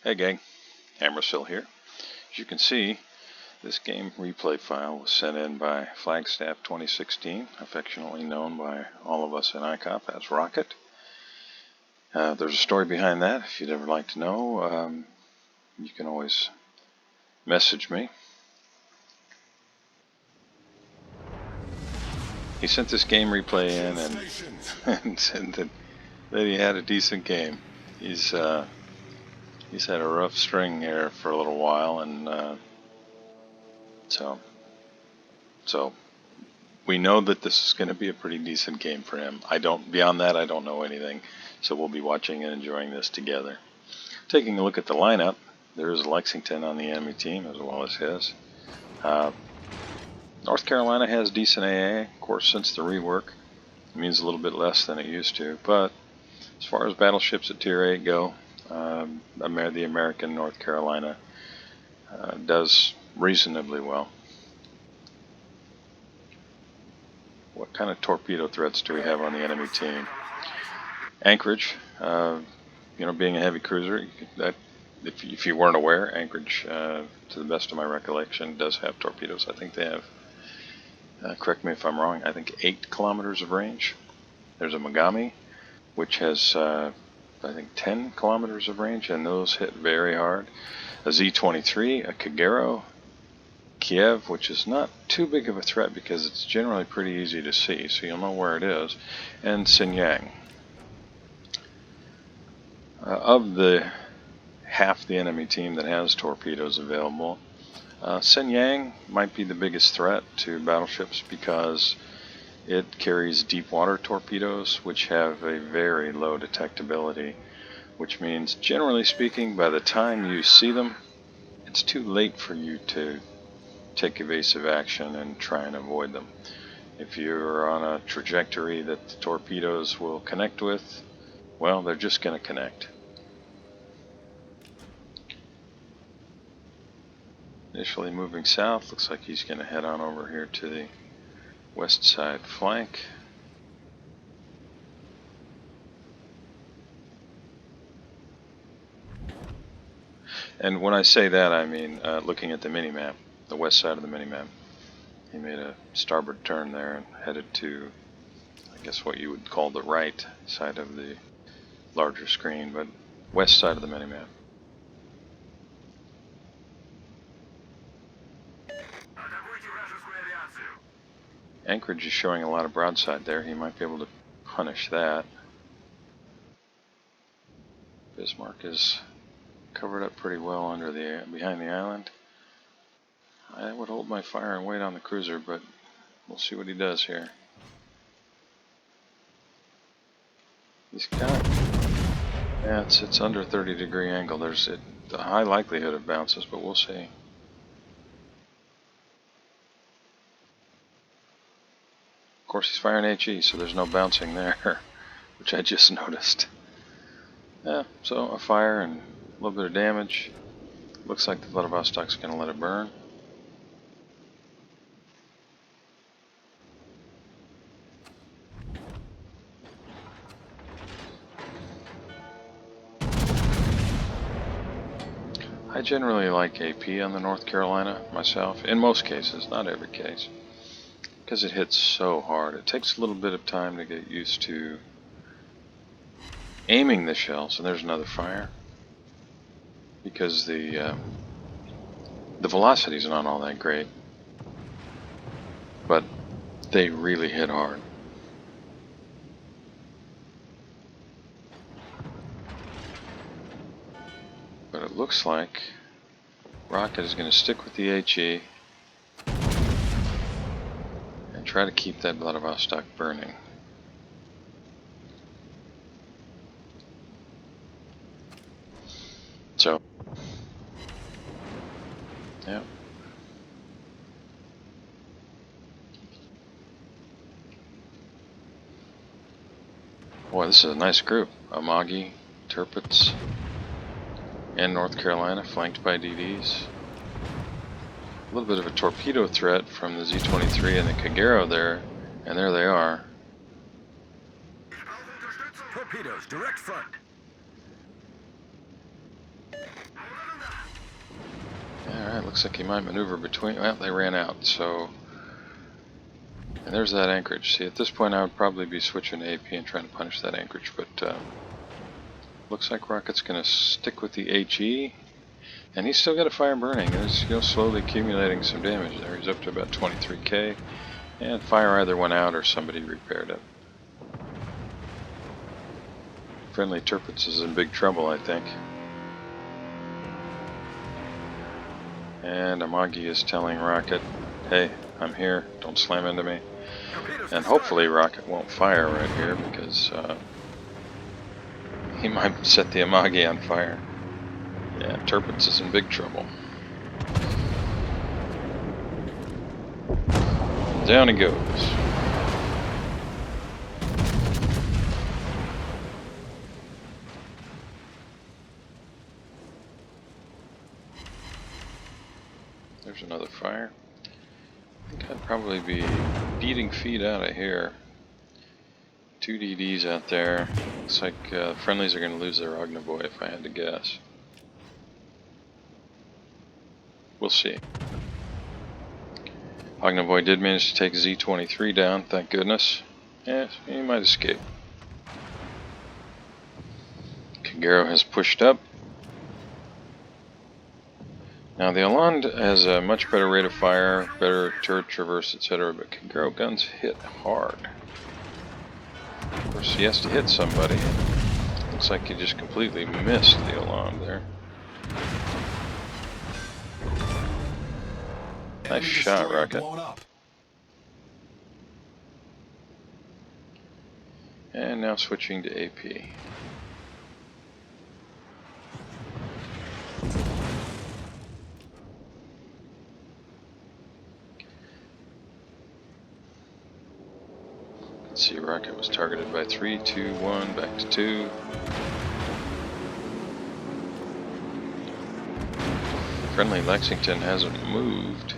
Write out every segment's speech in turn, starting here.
Hey gang, Hammersill here. As you can see, this game replay file was sent in by Flagstaff 2016, affectionately known by all of us in ICOP as Rocket. There's a story behind that. If you'd ever like to know, you can always message me. He sent this game replay in and said that he had a decent game. He's had a rough string here for a little while, and so we know that this is going to be a pretty decent game for him. Beyond that, I don't know anything. So we'll be watching and enjoying this together. Taking a look at the lineup, there is Lexington on the enemy team as well as his. North Carolina has decent AA, of course, since the rework. It means a little bit less than it used to, but as far as battleships at Tier 8 go, the American North Carolina does reasonably well. What kind of torpedo threats do we have on the enemy team? Anchorage, being a heavy cruiser, if you weren't aware, Anchorage, to the best of my recollection, does have torpedoes. I think they have, correct me if I'm wrong, I think 8 kilometers of range. There's a Megami, which has, I think, 10 kilometers of range, and those hit very hard. A Z-23, a Kagero, Kiev, which is not too big of a threat because it's generally pretty easy to see, so you'll know where it is, and Shenyang. Of the half the enemy team that has torpedoes available, Shenyang might be the biggest threat to battleships because it carries deep water torpedoes which have a very low detectability, which means, generally speaking, by the time you see them, it's too late for you to take evasive action and try and avoid them. If you're on a trajectory that the torpedoes will connect with, well, they're just going to connect. Initially moving south, looks like he's going to head on over here to the west side flank. And when I say that, I mean looking at the mini-map, the west side of the mini-map. He made a starboard turn there and headed to, I guess, what you would call the right side of the larger screen, but west side of the mini-map. Anchorage is showing a lot of broadside there. He might be able to punish that. Bismarck is covered up pretty well behind the island. I would hold my fire and wait on the cruiser, but we'll see what he does here. He's got, yeah, it's under 30-degree angle. There's a high likelihood of bounces, but we'll see. Of course, he's firing HE, so there's no bouncing there, which I just noticed. Yeah, so a fire and a little bit of damage. Looks like the Vladivostok's going to let it burn. I generally like AP on the North Carolina myself, in most cases, not every case, because it hits so hard. It takes a little bit of time to get used to aiming the shells, and there's another fire, because the velocity's not all that great, but they really hit hard. But it looks like Rocket is going to stick with the HE and try to keep that Vladivostok burning. So, yeah. Boy, this is a nice group. Amagi, Tirpitz, and North Carolina, flanked by DDs. A little bit of a torpedo threat from the Z-23 and the Kagero there, and there they are. Torpedoes, direct front. looks like he might maneuver between. Well, they ran out, so. And there's that anchorage. See, at this point I would probably be switching to AP and trying to punish that anchorage, but looks like Rocket's going to stick with the HE. And he's still got a fire burning, and he's slowly accumulating some damage there. He's up to about 23k, and fire either went out or somebody repaired it. Friendly Tirpitz is in big trouble, I think. And Amagi is telling Rocket, hey, I'm here, don't slam into me. And hopefully Rocket won't fire right here, because he might set the Amagi on fire. Yeah, Tirpitz is in big trouble. Down he goes. There's another fire. I think I'd probably be beating feet out of here. 2 DDs out there. Looks like friendlies are going to lose their Ognivoy if I had to guess. We'll see. Ognivoy did manage to take Z-23 down, thank goodness. Yeah, he might escape. Kagero has pushed up. Now the Hollande has a much better rate of fire, better turret traverse, etc., but Kagero guns hit hard. Of course he has to hit somebody. Looks like he just completely missed the Hollande there. Nice shot, Rocket. And now switching to AP. Let's see, Rocket was targeted by 3, 2, 1, back to 2. Friendly Lexington hasn't moved.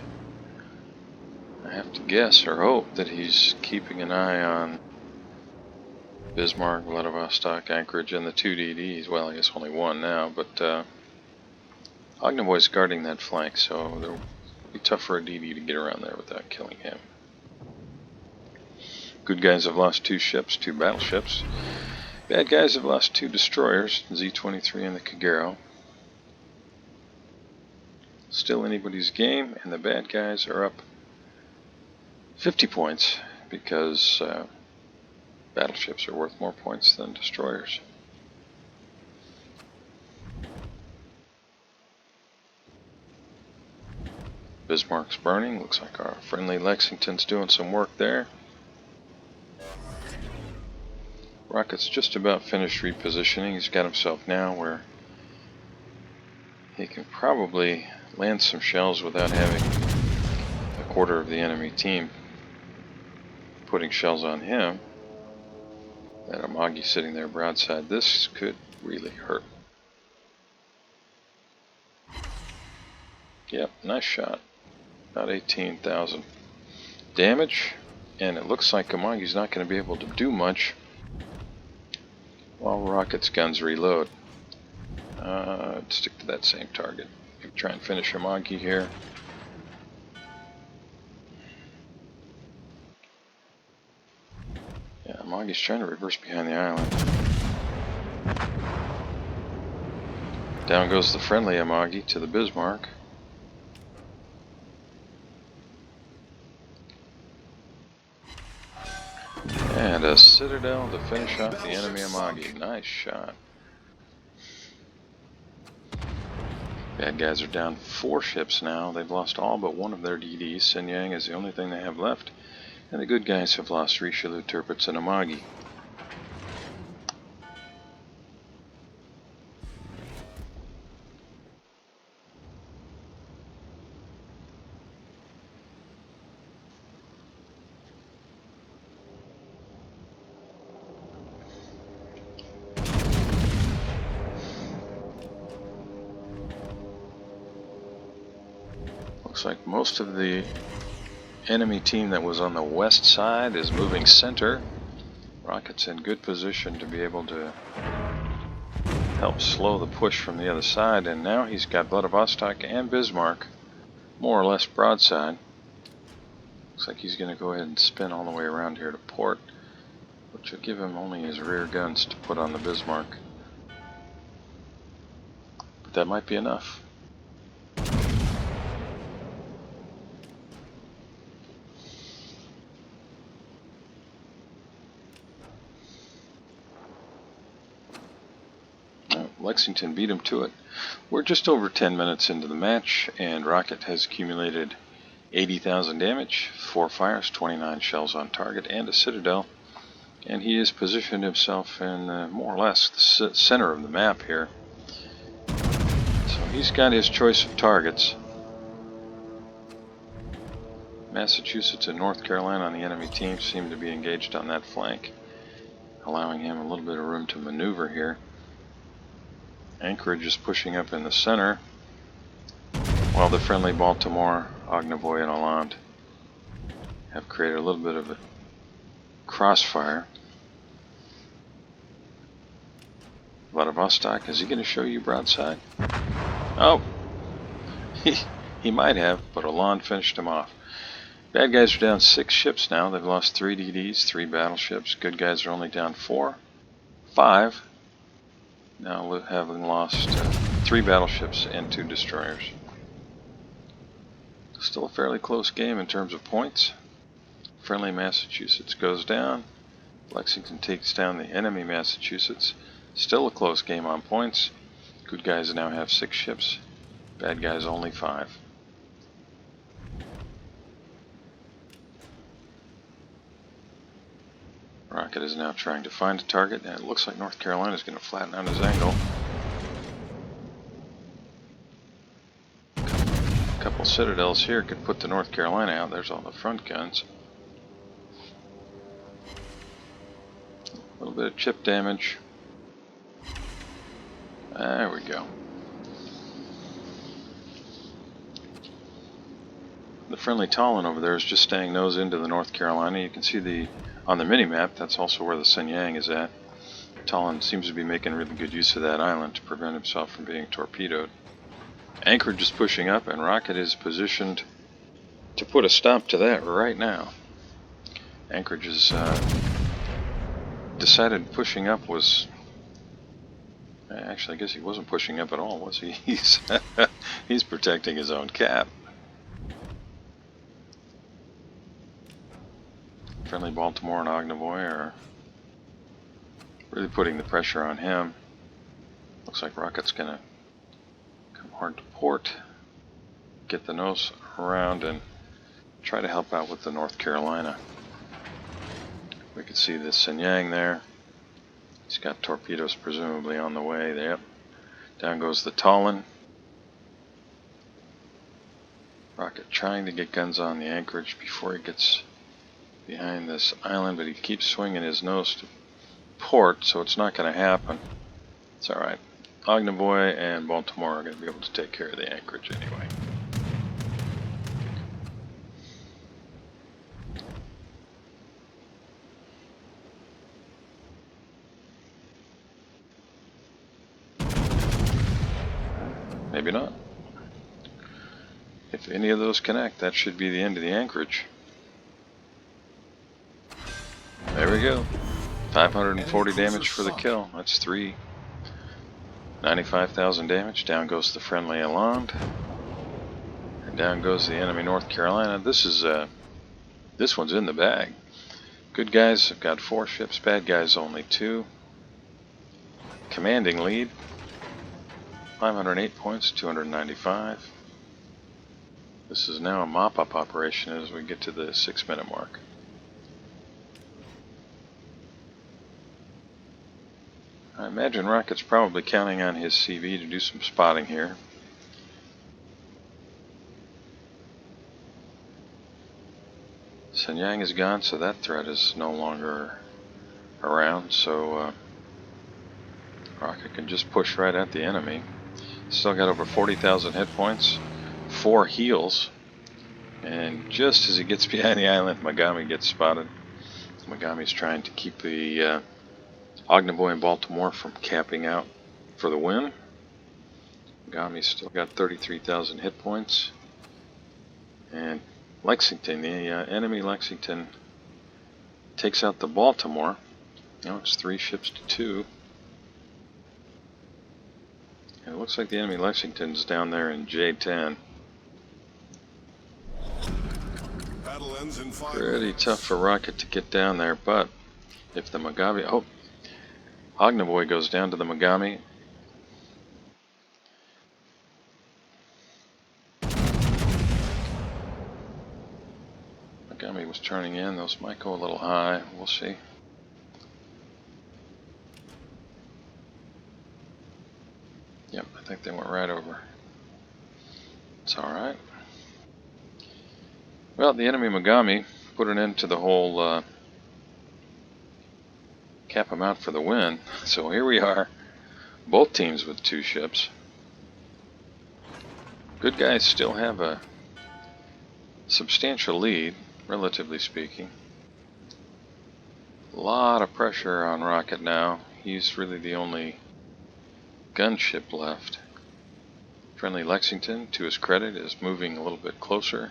I have to guess or hope that he's keeping an eye on Bismarck, Vladivostok, Anchorage, and the 2 DDs. Well, I guess only one now, but Ognivoy's guarding that flank, so it'll be tough for a DD to get around there without killing him. Good guys have lost 2 ships, 2 battleships. Bad guys have lost 2 destroyers, Z-23 and the Kagero. Still anybody's game, and the bad guys are up 50 points because battleships are worth more points than destroyers. Bismarck's burning. Looks like our friendly Lexington's doing some work there. Rocket's just about finished repositioning. He's got himself now where he can probably land some shells without having a quarter of the enemy team putting shells on him. That Amagi sitting there broadside. This could really hurt. Yep, nice shot. About 18,000 damage. And it looks like Amagi's not going to be able to do much while Rocket's guns reload. Stick to that same target. Maybe try and finish Amagi here. Yeah, Amagi's trying to reverse behind the island. Down goes the friendly Amagi to the Bismarck. And a Citadel to finish off the enemy Amagi. Nice shot. Bad guys are down 4 ships now. They've lost all but one of their DDs. Shenyang is the only thing they have left. And the good guys have lost Richelieu, Tirpitz, and Amagi. Looks like most of the enemy team that was on the west side is moving center. Rocket's in good position to be able to help slow the push from the other side, and now he's got Vladivostok and Bismarck more or less broadside. Looks like he's going to go ahead and spin all the way around here to port, which will give him only his rear guns to put on the Bismarck. But that might be enough. Lexington beat him to it. We're just over 10 minutes into the match, and Rocket has accumulated 80,000 damage, 4 fires, 29 shells on target, and a citadel. And he has positioned himself in more or less the center of the map here. So he's got his choice of targets. Massachusetts and North Carolina on the enemy team seem to be engaged on that flank, allowing him a little bit of room to maneuver here. Anchorage is pushing up in the center, while the friendly Baltimore, Ognevoy, and Hollande have created a little bit of a crossfire. Vladivostok, is he going to show you broadside? Oh, he might have, but Hollande finished him off. Bad guys are down 6 ships now. They've lost 3 DDs, 3 battleships. Good guys are only down 4, 5. Now having lost 3 battleships and 2 destroyers. Still a fairly close game in terms of points. Friendly Massachusetts goes down. Lexington takes down the enemy Massachusetts. Still a close game on points. Good guys now have 6 ships. Bad guys only 5. Rocket is now trying to find a target, and it looks like North Carolina is going to flatten out his angle. A couple citadels here could put the North Carolina out. There's all the front guns. A little bit of chip damage. There we go. The friendly Tallinn over there is just staying nose into the North Carolina. You can see on the mini-map, that's also where the Shenyang is at. Tallinn seems to be making really good use of that island to prevent himself from being torpedoed. Anchorage is pushing up, and Rocket is positioned to put a stop to that right now. Anchorage has decided pushing up was... Actually, I guess he wasn't pushing up at all, was he? He's protecting his own cap. Friendly Baltimore and Ognevoy are really putting the pressure on him. Looks like Rocket's going to come hard to port, get the nose around, and try to help out with the North Carolina. We can see the Shenyang there. He's got torpedoes presumably on the way. Yep. Down goes the Tallinn. Rocket trying to get guns on the Anchorage before he gets behind this island, but he keeps swinging his nose to port, so it's not going to happen. It's alright. Ognevoy and Baltimore are going to be able to take care of the Anchorage anyway. Maybe not. If any of those connect, that should be the end of the Anchorage. There we go. 540 damage for the kill. That's 3. 95,000 damage. Down goes the friendly Hollande. And down goes the enemy North Carolina. This one's in the bag. Good guys have got 4 ships. Bad guys only 2. Commanding lead. 508 points, 295. This is now a mop-up operation as we get to the 6-minute mark. I imagine Rocket's probably counting on his CV to do some spotting here. Shenyang is gone, so that threat is no longer around, so Rocket can just push right at the enemy. Still got over 40,000 hit points, 4 heals, and just as he gets behind the island, Megami gets spotted. Megami's trying to keep the Ognevoy and Baltimore from capping out for the win. Megami's still got 33,000 hit points. And Lexington, the enemy Lexington takes out the Baltimore. Now it's 3 ships to 2. And it looks like the enemy Lexington's down there in J10. Battle ends in 5 Pretty minutes. tough for Rocket to get down there, but if the Mogami... Oh, Ognovoy goes down to the Mogami. Mogami was turning in. Those might go a little high. We'll see. Yep, I think they went right over. It's alright. Well, the enemy Mogami put an end to the whole cap them out for the win. So here we are, both teams with 2 ships. Good guys still have a substantial lead, relatively speaking. A lot of pressure on Rocket now. He's really the only gunship left. Friendly Lexington, to his credit, is moving a little bit closer.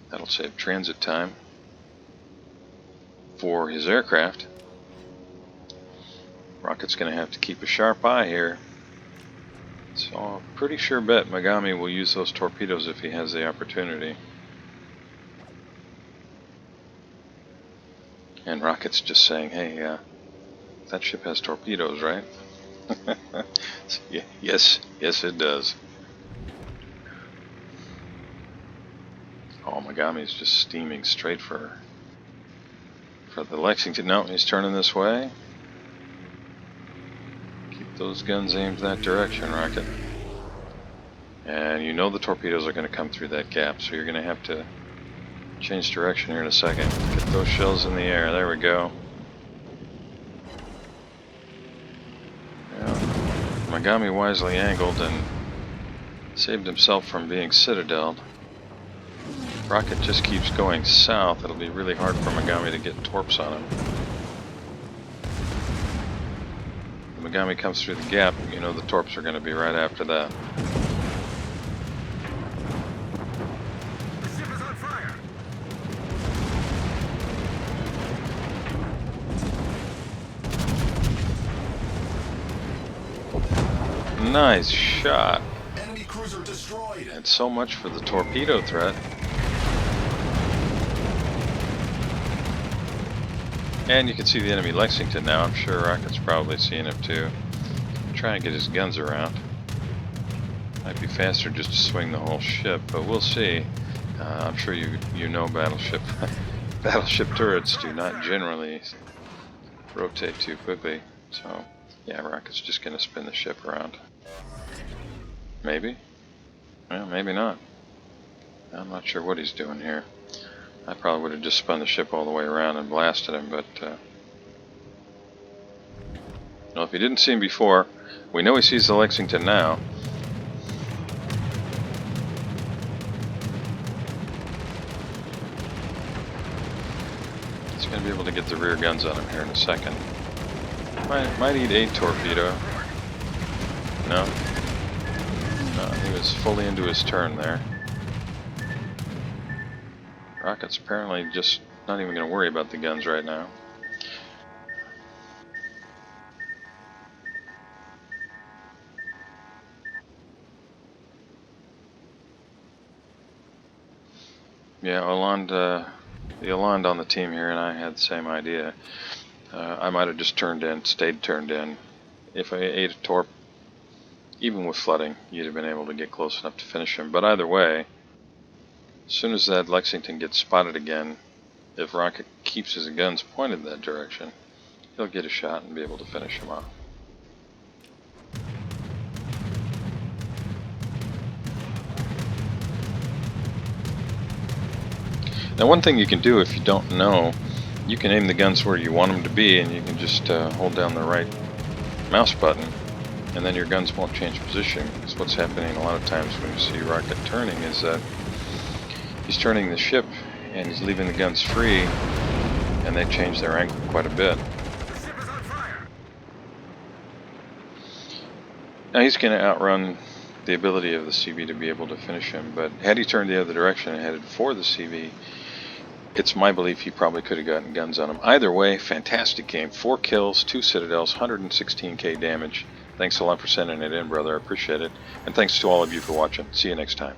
That'll save transit time for his aircraft. Rocket's going to have to keep a sharp eye here. So I'm pretty sure bet Mogami will use those torpedoes if he has the opportunity. And Rocket's just saying, hey, that ship has torpedoes, right? Yes it does. Oh, Mogami's just steaming straight for the Lexington. No, he's turning this way. Keep those guns aimed that direction, Rocket. And you know the torpedoes are going to come through that gap, so you're going to have to change direction here in a second. Get those shells in the air. There we go. Yeah. Mogami wisely angled and saved himself from being citadeled. Rocket just keeps going south. It'll be really hard for Mogami to get torps on him. The Mogami comes through the gap, you know the torps are going to be right after that. The ship is on fire. Nice shot. Enemy cruiser destroyed. And so much for the torpedo threat. And you can see the enemy Lexington now. I'm sure Rocket's probably seeing him too. Try and get his guns around. Might be faster just to swing the whole ship, but we'll see. I'm sure you know battleship turrets do not generally rotate too quickly. So yeah, Rocket's just going to spin the ship around. Maybe. Well, maybe not. I'm not sure what he's doing here. I probably would have just spun the ship all the way around and blasted him, but well, if he didn't see him before, we know he sees the Lexington now. He's going to be able to get the rear guns on him here in a second. Might need a torpedo. No? No, he was fully into his turn there. Rocket's apparently just not even going to worry about the guns right now. Yeah, the Hollande on the team here and I had the same idea. I might have just stayed turned in. If I ate a torp, even with flooding, you'd have been able to get close enough to finish him. But either way, as soon as that Lexington gets spotted again, if Rocket keeps his guns pointed in that direction, he'll get a shot and be able to finish him off. Now, one thing you can do if you don't know, you can aim the guns where you want them to be, and you can just hold down the right mouse button, and then your guns won't change position. Because what's happening a lot of times when you see Rocket turning is that he's turning the ship and he's leaving the guns free, and they change their angle quite a bit. The ship is on fire. Now he's going to outrun the ability of the CV to be able to finish him. But had he turned the other direction and headed for the CV, it's my belief he probably could have gotten guns on him. Either way, fantastic game. 4 kills, 2 citadels, 116k damage. Thanks a lot for sending it in, brother. I appreciate it. And thanks to all of you for watching. See you next time.